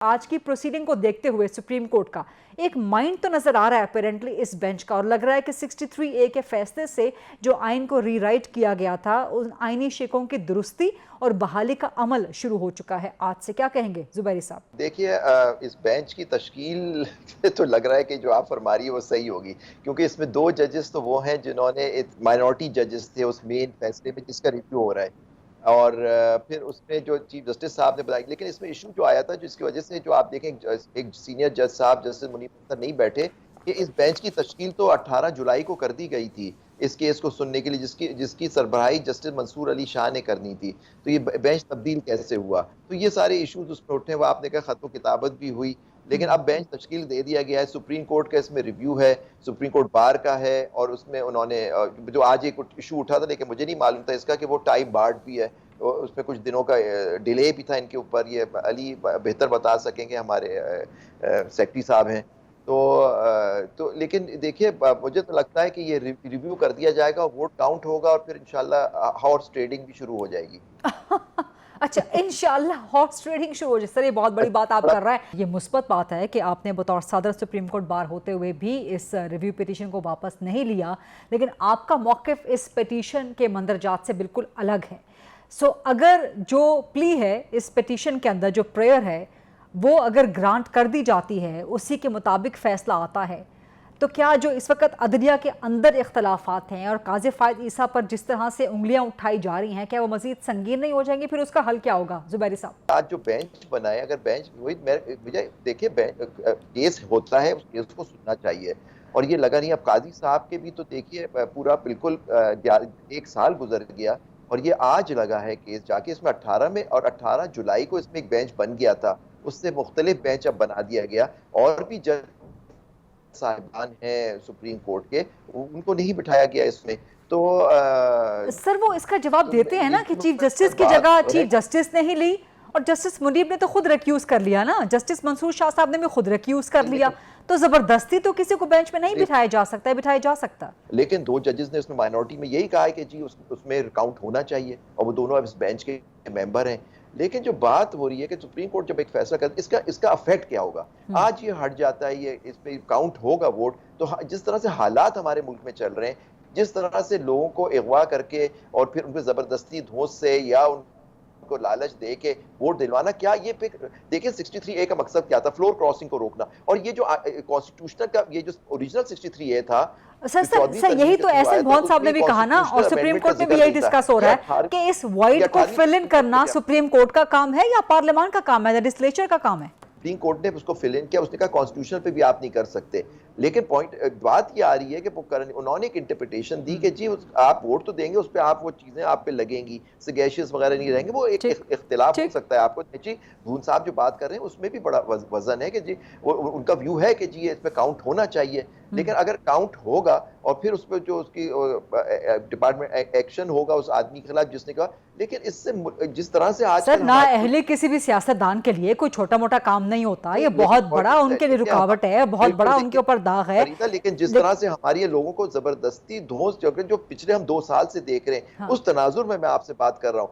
आज की प्रोसीडिंग को देखते हुए सुप्रीम कोर्ट का एक माइंड तो नजर आ रहा है अपेरेंटली इस बेंच का, और लग रहा है कि 63A के फैसले से जो आइन को रीराइट किया गया था उन आइनी शिकों की दुरुस्ती और बहाली का अमल शुरू हो चुका है। आज से क्या कहेंगे जुबैरी साहब? देखिए, इस बेंच की तश्कील तो लग रहा है कि जो आप फरमा रही है वो सही होगी, क्योंकि इसमें 2 जजेस तो वो हैं जिन्होंने माइनॉरिटी जजेस थे उस मेन फैसले में जिसका रिव्यू हो रहा है, और फिर उसमें जो चीफ जस्टिस साहब ने बताया। लेकिन इसमें इशू जो आया था, जिसकी वजह से जो आप देखें एक सीनियर जज साहब जस्टिस मुनीब अख्तर नहीं बैठे, कि इस बेंच की तश्कील तो 18 जुलाई को कर दी गई थी इस केस को सुनने के लिए, जिसकी सरबराही जस्टिस मंसूर अली शाह ने करनी थी। तो ये बेंच तब्दील कैसे हुआ, तो ये सारे इश्यूज उसमें उठे। वो आपने कहा खत किताबत भी हुई, लेकिन अब बेंच तश्कील दे दिया गया है। सुप्रीम कोर्ट का इसमें रिव्यू है, सुप्रीम कोर्ट बार का है, और उसमें उन्होंने जो आज एक इशू उठा था, लेकिन मुझे नहीं मालूम था इसका कि वो टाइम बार्ड भी है, तो उसमें कुछ दिनों का डिले भी था इनके ऊपर। ये अली बेहतर बता सकेंगे, हमारे सेक्रेटरी साहब हैं। तो लेकिन देखिए, मुझे तो लगता है कि ये रिव्यू कर दिया जाएगा, वोट काउंट होगा, और फिर इंशाल्लाह हॉर्स ट्रेडिंग भी शुरू हो जाएगी। अच्छा, इंशाल्लाह हॉर्स ट्रेडिंग शुरू हो जाए। सर, ये बहुत बड़ी बात आप कर रहा है। ये मुस्बत बात है कि आपने बतौर सदर सुप्रीम कोर्ट बार होते हुए भी इस रिव्यू पिटीशन को वापस नहीं लिया, लेकिन आपका मौक़िफ़ इस पिटीशन के मंदरजात से बिल्कुल अलग है। सो अगर जो प्ली है इस पिटीशन के अंदर, जो प्रेयर है, वो अगर ग्रांट कर दी जाती है, उसी के मुताबिक फ़ैसला आता है, तो क्या जो इस वक्त अदलिया के अंदर इख्तलाफात हैं और काज़ी फ़ायद ईसा पर जिस तरह से उंगलियां उठाई जा रही हैं, क्या वो मज़ीद संगीन नहीं हो जाएंगी? फिर उसका हल क्या होगा जुबैरी साहब? आज जो बेंच बनाए, अगर बेंच वही मुझे देखिए, केस होता है, उस केस को सुनना चाहिए, और ये लगा नहीं। अब काजी साहब के भी तो देखिए पूरा बिल्कुल 1 साल गुजर गया, और ये आज लगा है केस जाके। इसमें 18 में और 18 जुलाई को इसमें एक बेंच बन गया था, उससे मुख्तलिफ बेंच अब बना दिया गया, और भी जज साहिबान हैं सुप्रीम कोर्ट के, उनको नहीं बिठाया गया इसमें। तो सर, वो इसका जवाब देते हैं ना कि चीफ जस्टिस की जगह चीफ जस्टिस ने ही ली, और जस्टिस मुनीब ने तो खुद रिक्यूज कर लिया ना, जस्टिस मंसूर शाह साहब ने भी खुद रिक्यूज कर लिया। तो जबरदस्ती तो किसी को बेंच में नहीं बिठाया जा सकता है, बिठाया जा सकता। लेकिन 2 जजेस ने उसमें माइनॉरिटी में यही कहा है कि जी उसमें काउंट होना चाहिए, और वो दोनों अब इस बेंच के मेंबर हैं। लेकिन जो बात हो रही है कि सुप्रीम कोर्ट जब एक फैसला करती है, इसका अफेक्ट क्या होगा। आज ये हट जाता है, ये इस पे काउंट होगा वोट, तो जिस तरह से हालात हमारे मुल्क में चल रहे हैं, जिस तरह से लोगों को अगवा करके और फिर उनको जबरदस्ती धौंस से या उनको लालच दे के वोट दिलवाना, क्या ये देखिए 63A का मकसद क्या था? फ्लोर क्रॉसिंग को रोकना। और ये जो कॉन्स्टिट्यूशनल का ये जो ओरिजिनल 63A था, सर यही तो एहसन मोहन साहब ने भी कहा ना, और सुप्रीम कोर्ट में भी यही डिस्कस हो रहा है कि इस वॉइड को फिल इन करना सुप्रीम कोर्ट का काम है या पार्लियामेंट का काम है, लेजिस्लेचर का काम है? सुप्रीम कोर्ट ने उसको फिल इन किया, उसने कहा कॉन्स्टिट्यूशन पे भी आप नहीं कर सकते। लेकिन बात ये आ रही है कि उन्होंने एक इंटरप्रिटेशन दी कि जी आप वोट तो देंगे, उस पर आप वो चीजें आप पे लगेंगी, सगेशियस वगैरह नहीं रहेंगे। वो एक इख्तिलाफ हो सकता है आपको। जी भून साहब जो बात कर रहे हैं उसमें भी बड़ा वजन है कि जी उनका व्यू है कि जी इसमें काउंट होना चाहिए। लेकिन अगर काउंट होगा और फिर उस पर जो उसकी डिपार्टमेंट एक्शन होगा उस आदमी के खिलाफ जिसने कहा, लेकिन इससे जिस तरह से आज सर ना अहले किसी भी सियासतदान के लिए कोई छोटा मोटा काम नहीं होता, ये बहुत बड़ा उनके लिए रुकावट है, बहुत बड़ा उनके ऊपर दाग है। लेकिन जिस तरह से हमारी लोगों को जबरदस्ती धौंस जो पिछले हम 2 साल से देख रहे हैं, उस तनाजुर में मैं आपसे बात कर रहा हूँ